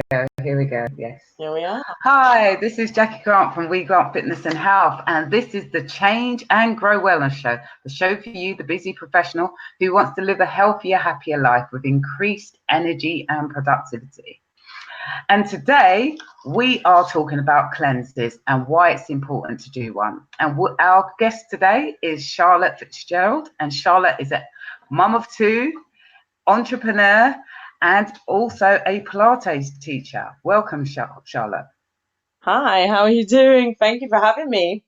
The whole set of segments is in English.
go. Here we go. Yes. Here we are. Hi, this is Jackie Grant from We Grant Fitness and Health, and this is the Change and Grow Wellness Show, the show for you, the busy professional who wants to live a healthier, happier life with increased energy and productivity. And today we are talking about cleanses and why it's important to do one. And our guest today is Charlotte Fitzgerald, and Charlotte is a mum of two, entrepreneur, and also a Pilates teacher. Welcome, Charlotte. Hi, how are you doing? Thank you for having me.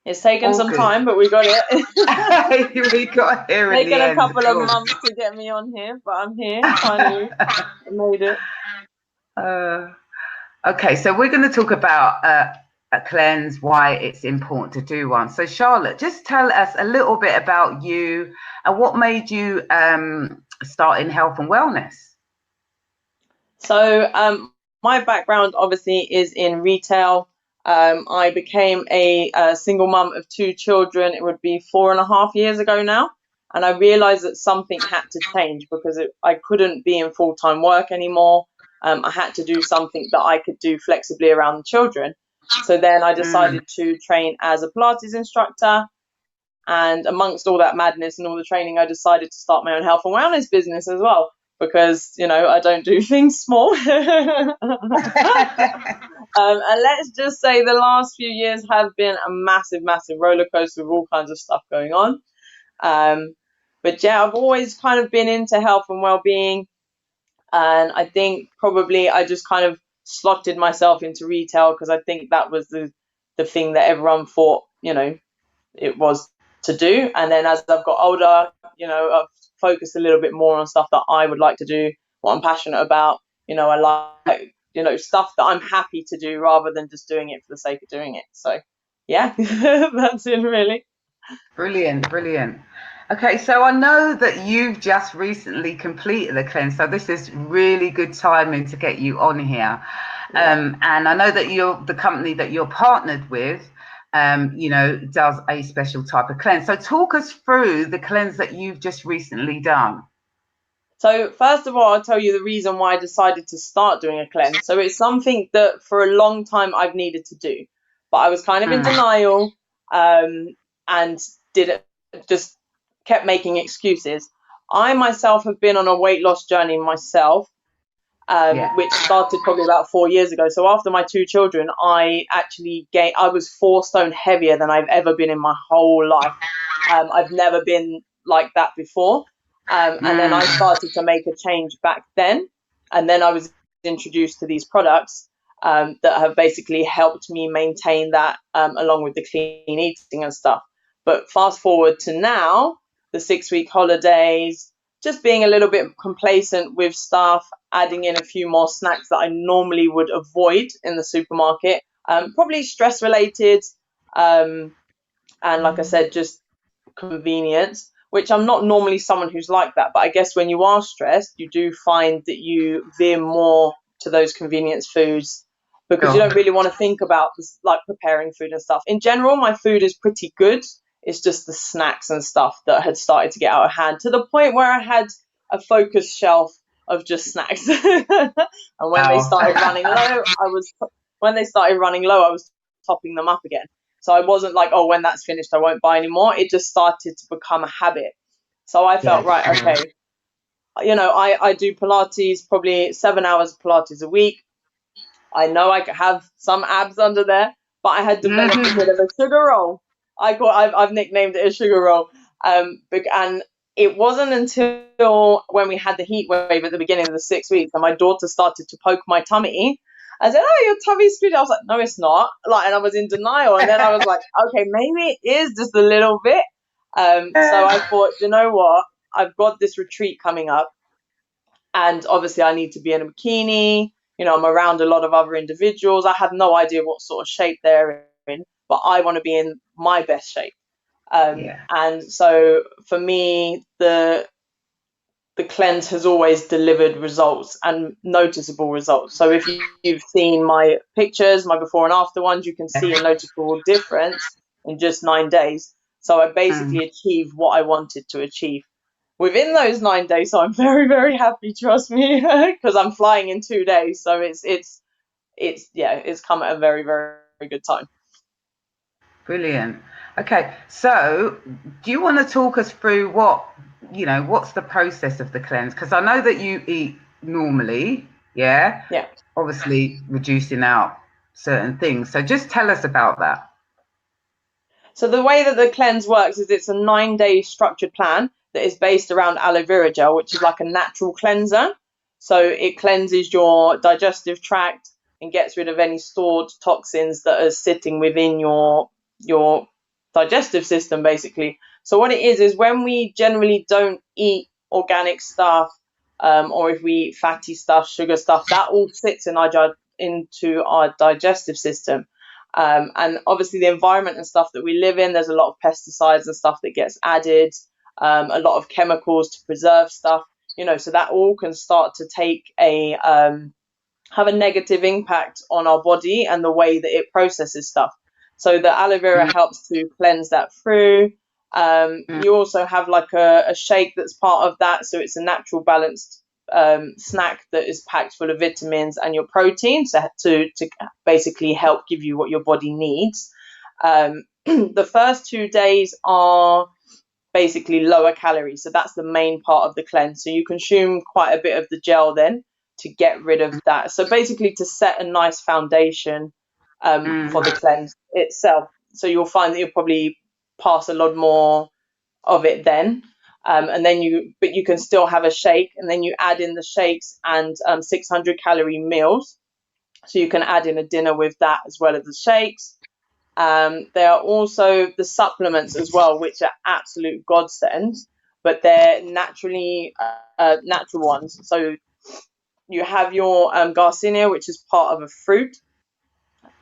It's taken All some good. time, but we got it. We got here in the Taken a end. couple of Cool. months to get me on here, but I'm here finally. I made it. Okay, so we're going to talk about a cleanse, why it's important to do one. So, Charlotte, just tell us a little bit about you and what made you start in health and wellness. So, my background obviously is in retail. I became a single mum of two children. It would be 4.5 years ago now. And I realized that something had to change because I couldn't be in full-time work anymore. I had to do something that I could do flexibly around the children. So then I decided to train as a Pilates instructor. And amongst all that madness and all the training, I decided to start my own health and wellness business as well because, I don't do things small. And let's just say the last few years have been a massive, massive roller coaster with all kinds of stuff going on. But yeah, I've always kind of been into health and well-being. And I think probably I just kind of slotted myself into retail because I think that was the thing that everyone thought, it was to do. And then as I've got older, I've focused a little bit more on stuff that I would like to do, what I'm passionate about. I like, stuff that I'm happy to do rather than just doing it for the sake of doing it. So yeah, that's it really. Brilliant, brilliant. Okay, so I know that you've just recently completed the cleanse, so this is really good timing to get you on here. Yeah. And I know that the company that you're partnered with, does a special type of cleanse. So talk us through the cleanse that you've just recently done. So first of all, I'll tell you the reason why I decided to start doing a cleanse. So it's something that for a long time I've needed to do, but I was kind of in denial, and did it, just kept making excuses. I myself have been on a weight loss journey myself, which started probably about 4 years ago. So after my two children, I actually gained, I was 4 stone heavier than I've ever been in my whole life. I've never been like that before. And then I started to make a change back then. And then I was introduced to these products that have basically helped me maintain that, along with the clean eating and stuff. But fast forward to now, the 6-week holidays, just being a little bit complacent with stuff, adding in a few more snacks that I normally would avoid in the supermarket, probably stress related. And like I said, just convenience, which I'm not normally someone who's like that. But I guess when you are stressed, you do find that you veer more to those convenience foods because you don't really want to think about this, like preparing food and stuff. In general, my food is pretty good. It's just the snacks and stuff that had started to get out of hand to the point where I had a focus shelf of just snacks. And when they started running low, I was topping them up again. So I wasn't like, oh, when that's finished, I won't buy anymore. It just started to become a habit. So I felt, right, okay, I do Pilates, probably 7 hours of Pilates a week. I know I could have some abs under there, but I had developed a bit of a sugar roll. I've nicknamed it a sugar roll. And it wasn't until when we had the heat wave at the beginning of the 6 weeks and my daughter started to poke my tummy. I said, oh, your tummy's good. I was like, no, it's not. And I was in denial. And then I was like, okay, maybe it is just a little bit. So I thought, you know what? I've got this retreat coming up. And obviously I need to be in a bikini. I'm around a lot of other individuals. I have no idea what sort of shape they're in, but I want to be in my best shape. And so for me, the cleanse has always delivered results and noticeable results. So if you've seen my pictures, my before and after ones, you can see a noticeable difference in just 9 days. So I basically achieved what I wanted to achieve. within those 9 days. So I'm very, very happy, trust me, because I'm flying in 2 days. So it's come at a very, very good time. Brilliant. Okay, so do you want to talk us through what's the process of the cleanse? Because I know that you eat normally, yeah? Yeah. Obviously reducing out certain things. So just tell us about that. So the way that the cleanse works is it's a 9-day structured plan that is based around aloe vera gel, which is like a natural cleanser. So it cleanses your digestive tract and gets rid of any stored toxins that are sitting within your digestive system, basically. So what it is when we generally don't eat organic stuff, or if we eat fatty stuff, sugar stuff, that all sits into our digestive system. And obviously the environment and stuff that we live in, there's a lot of pesticides and stuff that gets added, a lot of chemicals to preserve stuff, so that all can start to have a negative impact on our body and the way that it processes stuff. So the aloe vera helps to cleanse that through. You also have like a shake that's part of that. So it's a natural balanced snack that is packed full of vitamins and your proteins to basically help give you what your body needs. The first 2 days are basically lower calories. So that's the main part of the cleanse. So you consume quite a bit of the gel then to get rid of that. So basically to set a nice foundation for the cleanse itself. So you'll find that you'll probably pass a lot more of it then. And then but you can still have a shake, and then you add in the shakes and 600-calorie meals. So you can add in a dinner with that as well as the shakes. There are also the supplements as well, which are absolute godsend, but they're natural ones. So you have your Garcinia, which is part of a fruit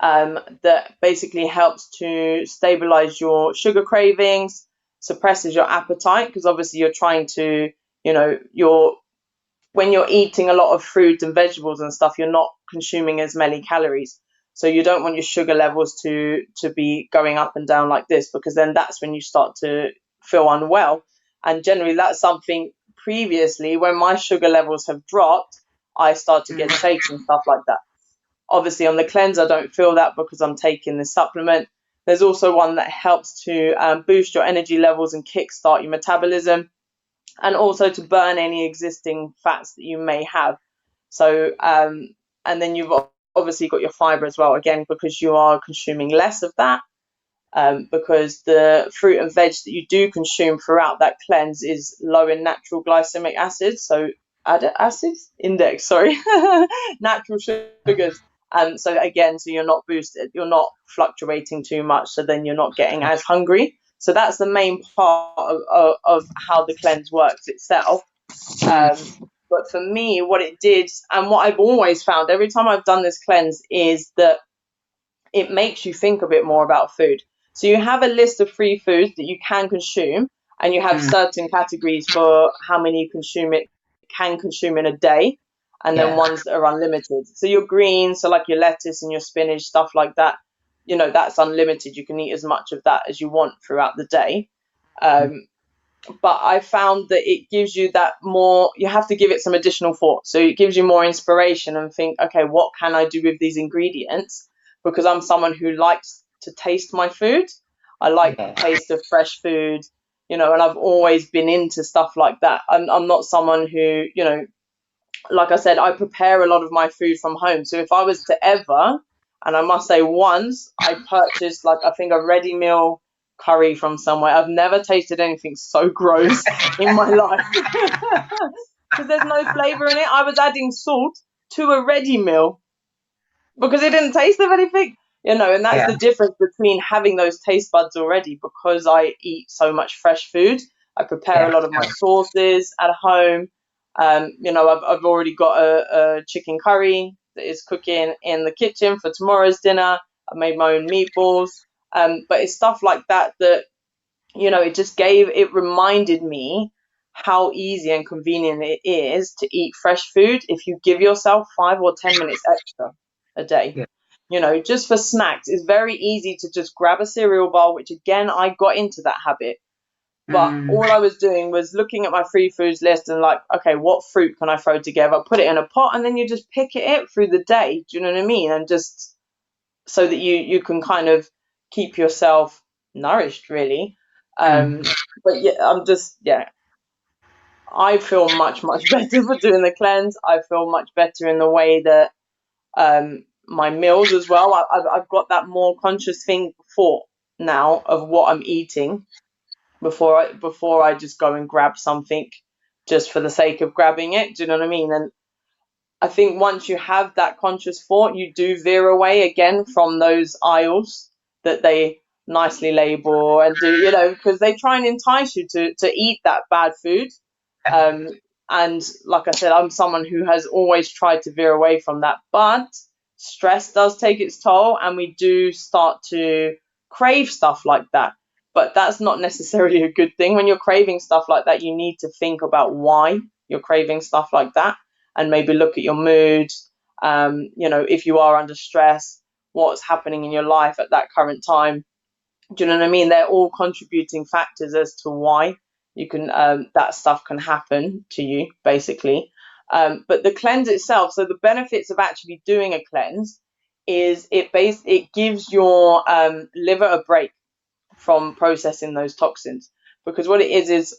that basically helps to stabilize your sugar cravings, suppresses your appetite, because obviously you're trying to, when you're eating a lot of fruit and vegetables and stuff, you're not consuming as many calories. So you don't want your sugar levels to be going up and down like this, because then that's when you start to feel unwell. And generally that's something previously when my sugar levels have dropped, I start to get shakes and stuff like that. Obviously on the cleanse, I don't feel that because I'm taking the supplement. There's also one that helps to boost your energy levels and kickstart your metabolism, and also to burn any existing fats that you may have. So, and then you've obviously got your fiber as well, again, because you are consuming less of that, because the fruit and veg that you do consume throughout that cleanse is low in natural glycemic acids, so acids index, sorry, natural sugars. So again, so you're not boosted, you're not fluctuating too much, so then you're not getting as hungry. So that's the main part of how the cleanse works itself. But for me, what it did, and what I've always found every time I've done this cleanse, is that it makes you think a bit more about food. So you have a list of free foods that you can consume, and you have certain categories for how many you can consume in a day, and then ones that are unlimited. So your greens, so like your lettuce and your spinach, stuff like that, that's unlimited. You can eat as much of that as you want throughout the day. But I found that it gives you that more, you have to give it some additional thought. So it gives you more inspiration and think, okay, what can I do with these ingredients? Because I'm someone who likes to taste my food. I like the taste of fresh food, and I've always been into stuff like that. I'm not someone who, like I said, I prepare a lot of my food from home. So if I was to ever, and I must say once, I purchased like, I think a ready meal curry from somewhere. I've never tasted anything so gross in my life because there's no flavor in it. I was adding salt to a ready meal because it didn't taste of anything, and that's the difference between having those taste buds already. Because I eat so much fresh food, I prepare a lot of my sauces at home. I've already got a chicken curry that is cooking in the kitchen for tomorrow's dinner. I made my own meatballs. But it's stuff like that it reminded me how easy and convenient it is to eat fresh food if you give yourself 5 or 10 minutes extra a day. Just for snacks, it's very easy to just grab a cereal bowl, which again, I got into that habit. But all I was doing was looking at my free foods list and like, okay, what fruit can I throw together? Put it in a pot, and then you just pick it through the day. Do you know what I mean? And just so that you can kind of keep yourself nourished, really. But yeah, I feel much better for doing the cleanse. I feel much better in the way that my meals as well. I've got that more conscious thought now of what I'm eating before I just go and grab something just for the sake of grabbing it. Do you know what I mean? And I think once you have that conscious thought, you do veer away again from those aisles that they nicely label and do, because they try and entice you to eat that bad food. And like I said, I'm someone who has always tried to veer away from that, but stress does take its toll, and we do start to crave stuff like that. But that's not necessarily a good thing. When you're craving stuff like that, you need to think about why you're craving stuff like that, and maybe look at your mood. If you are under stress, what's happening in your life at that current time. Do you know what I mean? They're all contributing factors as to why you can that stuff can happen to you, basically. But the cleanse itself, so the benefits of actually doing a cleanse is it gives your liver a break from processing those toxins, because what it is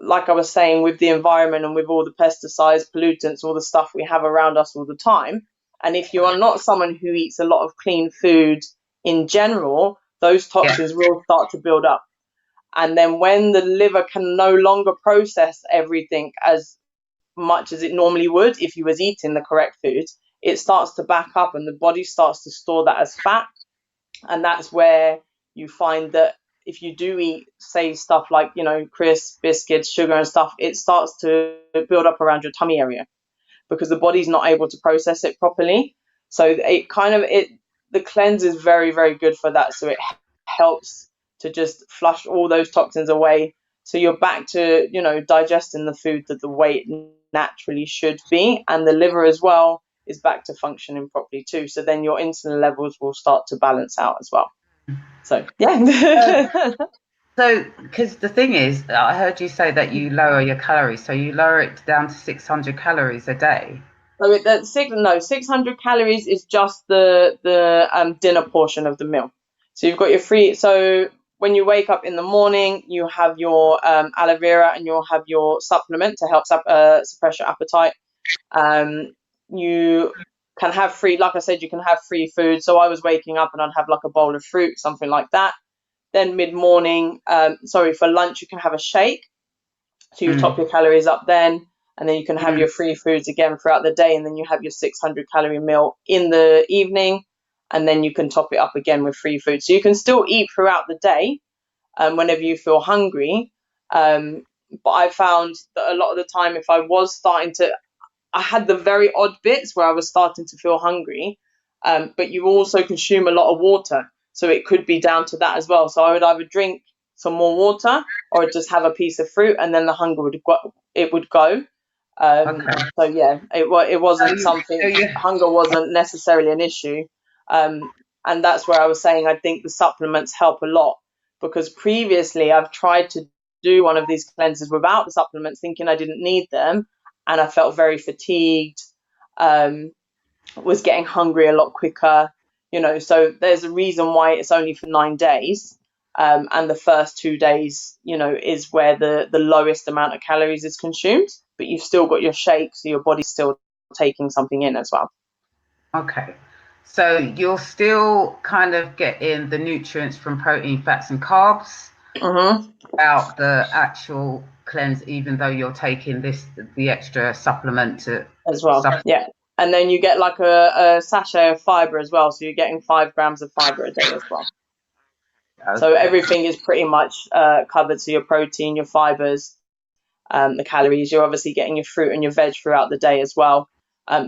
like I was saying, with the environment and with all the pesticides, pollutants, all the stuff we have around us all the time, and if you are not someone who eats a lot of clean food in general, those toxins will start to build up. And then when the liver can no longer process everything as much as it normally would if you was eating the correct food, it starts to back up and the body starts to store that as fat. And that's where you find that if you do eat, say, stuff like, crisps, biscuits, sugar and stuff, it starts to build up around your tummy area because the body's not able to process it properly. So the cleanse is very, very good for that. So it helps to just flush all those toxins away. So you're back to, digesting the food that the way it naturally should be. And the liver as well is back to functioning properly too. So then your insulin levels will start to balance out as well. So, yeah. So, because the thing is, I heard you say that you lower your calories. So you lower it down to 600 calories a day. So 600 calories is just the dinner portion of the meal. So you've got your free. So when you wake up in the morning, you have your aloe vera and you'll have your supplement to help suppress your appetite. You can have free, like I said, you can have free food. So I was waking up and I'd have like a bowl of fruit, something like that. Then mid-morning, for lunch, you can have a shake. So you top your calories up then. And then you can have your free foods again throughout the day. And then you have your 600 calorie meal in the evening. And then you can top it up again with free food. So you can still eat throughout the day whenever you feel hungry. But I found that a lot of the time, if I was I had the very odd bits where I was starting to feel hungry. But you also consume a lot of water. So it could be down to that as well. So I would either drink some more water or just have a piece of fruit, and then the hunger would go. So yeah, it wasn't something. Hunger wasn't necessarily an issue, and that's where I was saying I think the supplements help a lot, because previously I've tried to do one of these cleanses without the supplements, thinking I didn't need them, and I felt very fatigued. Was getting hungry a lot quicker, so there's a reason why it's only for 9 days. And the first 2 days, is where the lowest amount of calories is consumed, but you've still got your shake, so your body's still taking something in as well. Okay. So you're still kind of getting the nutrients from protein, fats and carbs without the actual cleanse, even though you're taking the extra supplement as well. Yeah. And then you get like a sachet of fiber as well. So you're getting 5 grams of fiber a day as well. Okay. So everything is pretty much covered. So your protein, your fibers, the calories, you're obviously getting your fruit and your veg throughout the day as well.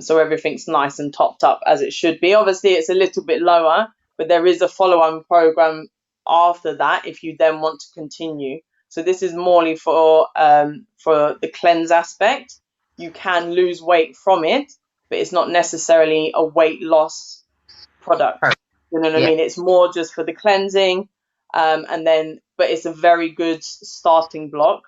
So everything's nice and topped up as it should be. Obviously, it's a little bit lower, but there is a follow-on program after that if you then want to continue. So this is morely for the cleanse aspect. You can lose weight from it, but it's not necessarily a weight loss product. You know what I mean? It's more just for the cleansing. And then but it's a very good starting block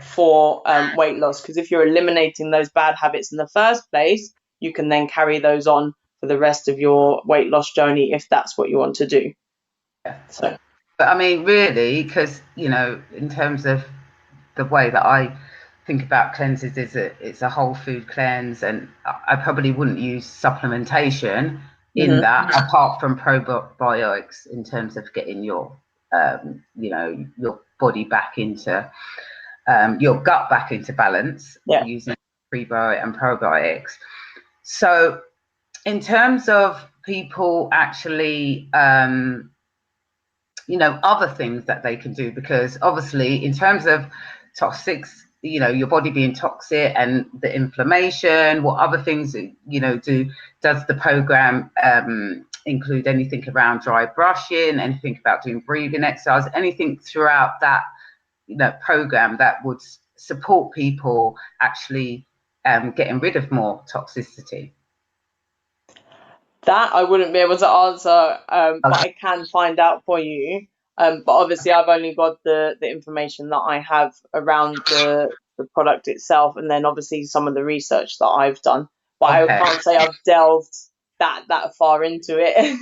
for weight loss, because if you're eliminating those bad habits in the first place, you can then carry those on for the rest of your weight loss journey if that's what you want to do. So, but I mean, really, because in terms of the way that I think about cleanses, is it's a whole food cleanse, and I probably wouldn't use supplementation in that, apart from probiotics, in terms of getting your your body back into your gut back into balance, using prebiotic and probiotics. So in terms of people actually other things that they can do, because obviously in terms of toxics, your body being toxic and the inflammation, what other things does the program include? Anything around dry brushing, anything about doing breathing exercise, anything throughout that program that would support people actually getting rid of more toxicity? That I wouldn't be able to answer, but I can find out for you. But obviously, I've only got the information that I have around the product itself, and then obviously some of the research that I've done. But I can't say I've delved that far into it.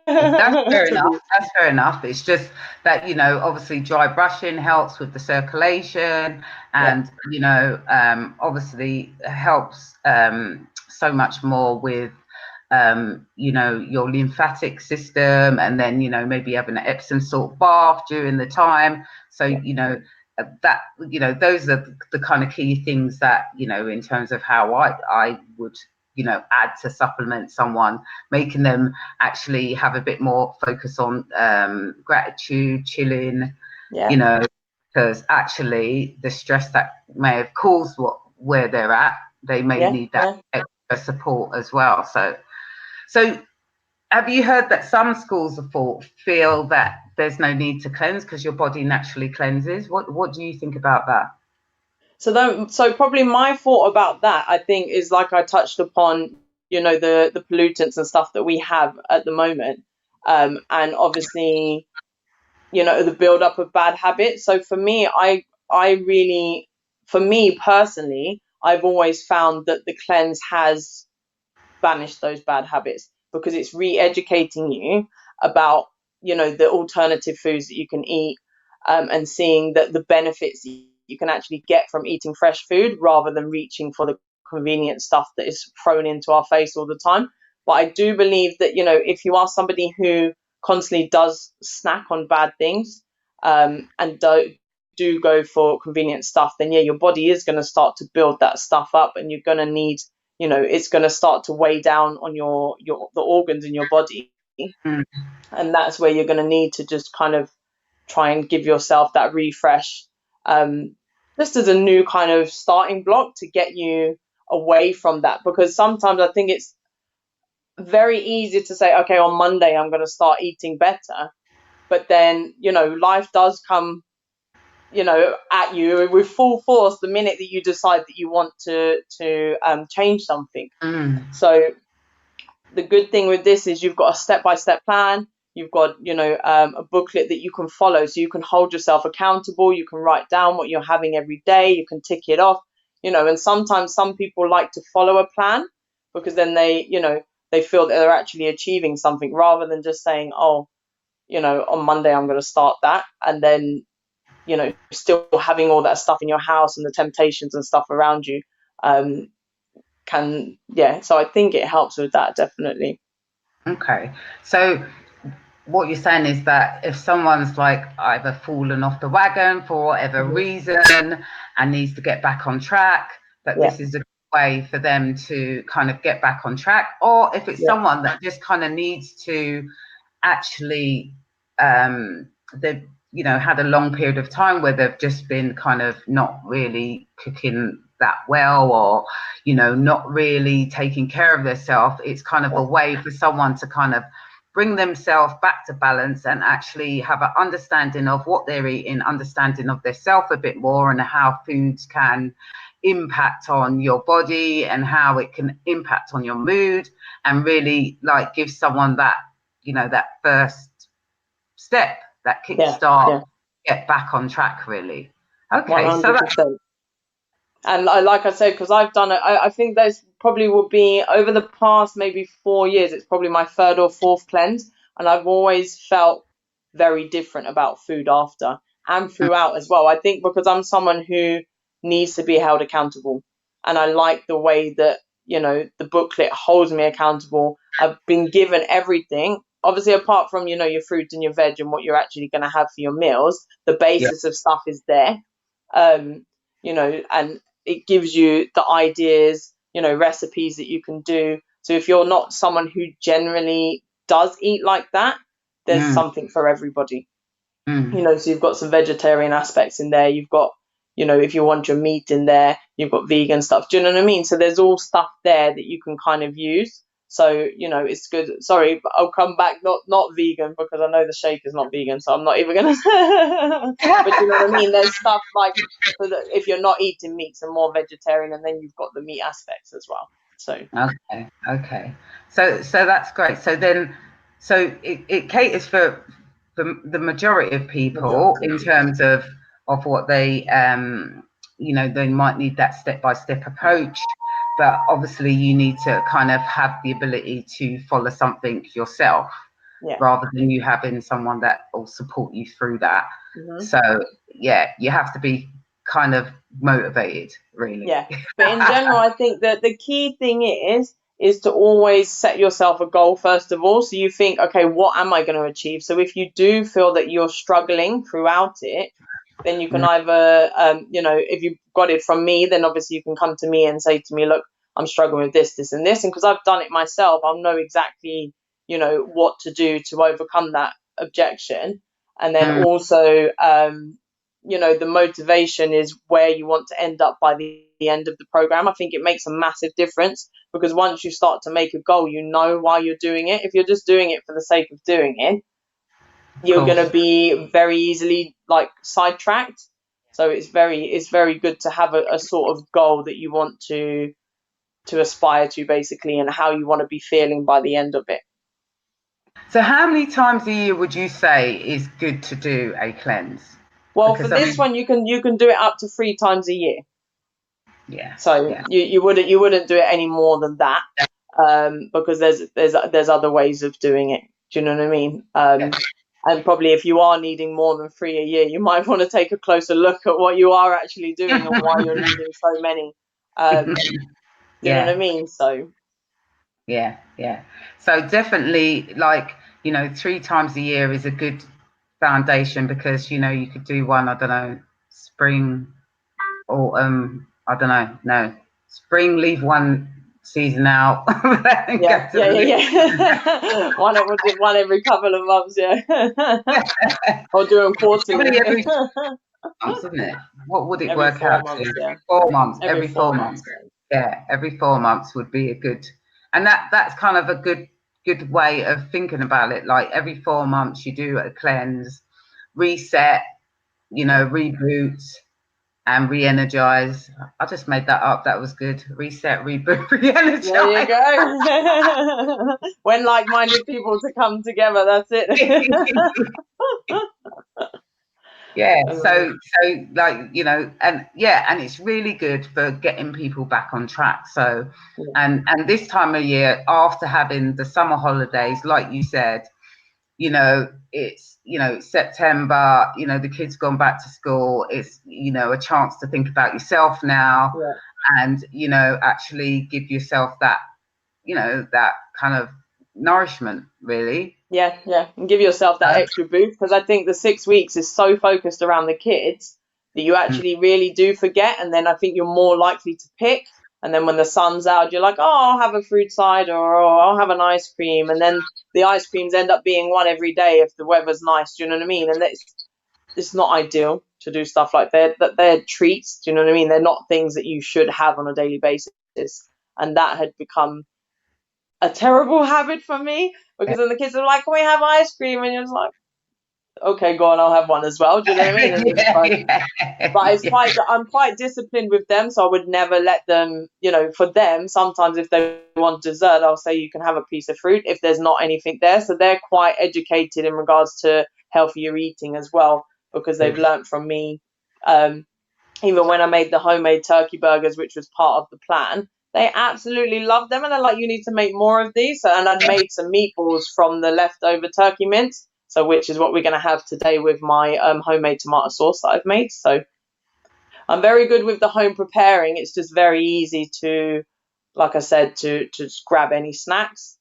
That's fair enough. That's fair enough. It's just that obviously dry brushing helps with the circulation, and obviously helps so much more with your lymphatic system, and then maybe having an Epsom salt bath during the time. So that those are the kind of key things that in terms of how I would add to supplement someone, making them actually have a bit more focus on gratitude, chilling, because actually the stress that may have caused where they're at, they may need that extra support as well. So have you heard that some schools of thought feel that there's no need to cleanse because your body naturally cleanses? What do you think about that? So probably my thought about that, I think, is like I touched upon, the pollutants and stuff that we have at the moment, and obviously, the build-up of bad habits. So for me, for me personally, I've always found that the cleanse has banished those bad habits, because it's re-educating you about the alternative foods that you can eat, and seeing that the benefits you can actually get from eating fresh food, rather than reaching for the convenient stuff that is thrown into our face all the time. But I do believe that if you are somebody who constantly does snack on bad things, and do go for convenient stuff, then your body is going to start to build that stuff up, and you're going to need it's going to start to weigh down on the organs in your body. And that's where you're going to need to just kind of try and give yourself that refresh, just as a new kind of starting block to get you away from that. Because sometimes I think it's very easy to say, okay, on Monday I'm going to start eating better, but then life does come at you with full force the minute that you decide that you want to change something. So the good thing with this is you've got a step-by-step plan. You've got a booklet that you can follow, so you can hold yourself accountable. You can write down what you're having every day. You can tick it off. And sometimes some people like to follow a plan, because then they feel that they're actually achieving something, rather than just saying, oh, on Monday I'm going to start that, and then still having all that stuff in your house and the temptations and stuff around you. So I think it helps with that, definitely. Okay, so what you're saying is that if someone's like either fallen off the wagon for whatever reason and needs to get back on track, that this is a way for them to kind of get back on track. Or if it's someone that just kind of needs to actually they've had a long period of time where they've just been kind of not really cooking that well, or not really taking care of themselves, it's kind of a way for someone to kind of bring themselves back to balance and actually have an understanding of what they're eating, understanding of their self a bit more, and how foods can impact on your body and how it can impact on your mood, and really like give someone that that first step, that kickstart get back on track, really. Okay, so that's 100%. And like I said, because I've done it, I think there's probably will be over the past maybe 4 years, it's probably my third or fourth cleanse. And I've always felt very different about food after and throughout as well. I think because I'm someone who needs to be held accountable. And I like the way that, the booklet holds me accountable. I've been given everything. Obviously, apart from, your fruit and your veg and what you're actually going to have for your meals, the yeah. basis of stuff is there. And it gives you the ideas, recipes that you can do. So if you're not someone who generally does eat like that, there's Mm, something for everybody. mm. So you've got some vegetarian aspects in there. You've got, if you want your meat in there, you've got vegan stuff. Do you know what I mean? So there's all stuff there that you can kind of use. So, it's good. Sorry, but I'll come back, not vegan, because I know the shake is not vegan, so I'm not even going to. But you know what I mean? There's stuff like, if you're not eating meat, some more vegetarian, and then you've got the meat aspects as well. So Okay. So that's great. So it caters for the majority of people in terms of what they they might need that step-by-step approach, but obviously you need to kind of have the ability to follow something yourself yeah. rather than you having someone that will support you through that. So yeah, you have to be kind of motivated, really. Yeah, but in general, I think that the key thing is to always set yourself a goal first of all. So you think, okay, what am I going to achieve? So if you do feel that you're struggling throughout it, then you can either, if you got it from me, then obviously you can come to me and say to me, look, I'm struggling with this, this, and this. And because I've done it myself, I'll know exactly, what to do to overcome that objection. And then also, the motivation is where you want to end up by the end of the program. I think it makes a massive difference because once you start to make a goal, you know why you're doing it. If you're just doing it for the sake of doing it, you're going to be very easily like sidetracked. So it's very good to have a sort of goal that you want to aspire to, basically, and how you want to be feeling by the end of it. So how many times a year would you say is good to do a cleanse? Well, because for this one, you can do it up to 3 times a year. Yeah. So yeah. you wouldn't do it any more than that, because there's other ways of doing it. Do you know what I mean? And probably if you are needing more than 3 a year, you might want to take a closer look at what you are actually doing and why you're needing so many. You know what I mean? So yeah. So definitely, 3 times a year is a good foundation because you could do one, I don't know, spring, autumn, I don't know, no, spring, leave one season out. yeah. One every couple of months, yeah. Or doing quarterly. Every months, isn't it? What would it Every work 4 out months, to? yeah. 4 months. Every 4 months. Yeah, every 4 months would be a good, and that's kind of a good way of thinking about it. Like every 4 months, you do a cleanse, reset, reboot, and re-energize. I just made that up. That was good. Reset, reboot, re-energize. There you go. When like-minded people to come together, that's it. Yeah, so and it's really good for getting people back on track. So and this time of year, after having the summer holidays, like you said, it's September, the kids gone back to school. It's a chance to think about yourself now, and actually give yourself that that kind of nourishment, really. Yeah, and give yourself that extra boost, because I think the 6 weeks is so focused around the kids that you actually really do forget, and then I think you're more likely to pick. And then when the sun's out, you're like, oh, I'll have a fruit cider, or I'll have an ice cream, and then the ice creams end up being one every day if the weather's nice. Do you know what I mean? And it's not ideal to do stuff like that. They're treats. Do you know what I mean? They're not things that you should have on a daily basis, and that had become a terrible habit for me, because then the kids are like, can we have ice cream? And you're just like, okay, go on, I'll have one as well. Do you know what I mean? And but I'm quite disciplined with them, so I would never let them, for them, sometimes if they want dessert, I'll say you can have a piece of fruit if there's not anything there. So they're quite educated in regards to healthier eating as well, because they've learnt from me. Even when I made the homemade turkey burgers, which was part of the plan, they absolutely loved them, and they're like, you need to make more of these. And I'd made some meatballs from the leftover turkey mince, so which is what we're going to have today with my homemade tomato sauce that I've made. So I'm very good with the home preparing. It's just very easy to, like I said, to just grab any snacks.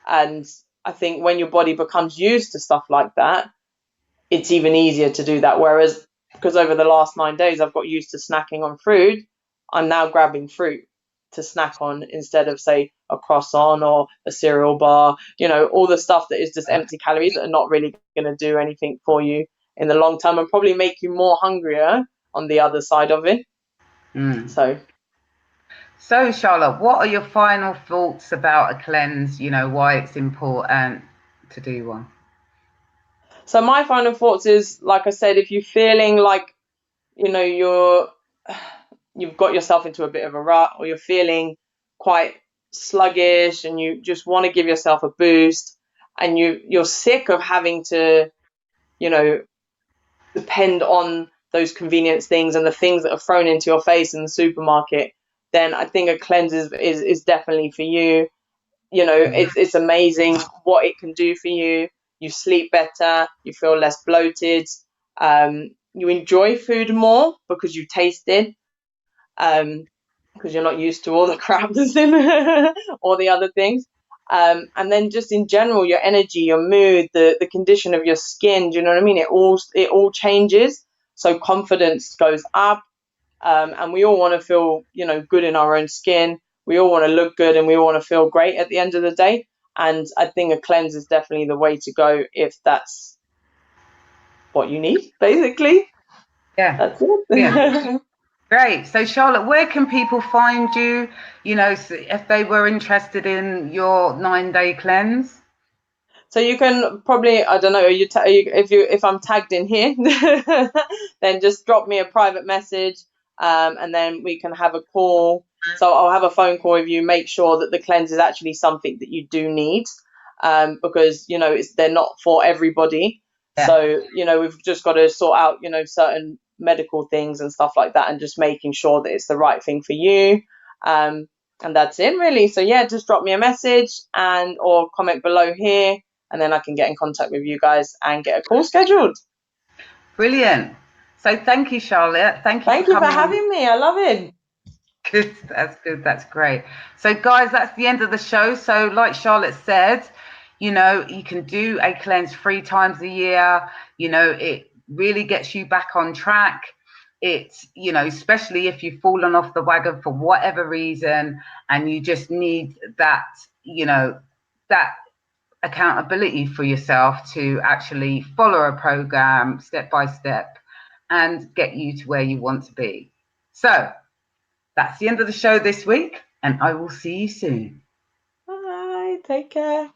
And I think when your body becomes used to stuff like that, it's even easier to do that. Whereas, because over the last 9 days I've got used to snacking on fruit, I'm now grabbing fruit to snack on instead of, say, a croissant or a cereal bar, all the stuff that is just empty calories that are not really going to do anything for you in the long term, and probably make you more hungrier on the other side of it. So Charlotte, what are your final thoughts about a cleanse? Why it's important to do one? So my final thoughts is, like I said, if you're feeling like, you've got yourself into a bit of a rut, or you're feeling quite sluggish and you just want to give yourself a boost, and you're sick of having to, depend on those convenience things and the things that are thrown into your face in the supermarket, then I think a cleanse is definitely for you. It's amazing what it can do for you. You sleep better, you feel less bloated, you enjoy food more because you taste it, because you're not used to all the crap that's in all the other things. And then just in general, your energy, your mood, the condition of your skin, do you know what I mean? It all changes. So confidence goes up, and we all want to feel, good in our own skin. We all want to look good, and we all want to feel great at the end of the day. And I think a cleanse is definitely the way to go if that's what you need, basically. Yeah. That's it. Yeah. Great. So Charlotte, where can people find you, if they were interested in your 9-day cleanse? So you can probably, I don't know, if I'm tagged in here, then just drop me a private message, and then we can have a call. So I'll have a phone call with you, make sure that the cleanse is actually something that you do need, because, they're not for everybody. Yeah. So, we've just got to sort out, certain medical things and stuff like that, and just making sure that it's the right thing for you. And that's it, really. So yeah, just drop me a message or comment below here, and then I can get in contact with you guys and get a call scheduled. Brilliant. So thank you, Charlotte. Thank you for having me. I love it. Good. That's good. That's great. So guys, that's the end of the show. So like Charlotte said, you can do a cleanse 3 times a year. It really gets you back on track. It's, especially if you've fallen off the wagon for whatever reason, and you just need that, that accountability for yourself to actually follow a program step by step and get you to where you want to be. So that's the end of the show this week, and I will see you soon. Bye. Take care.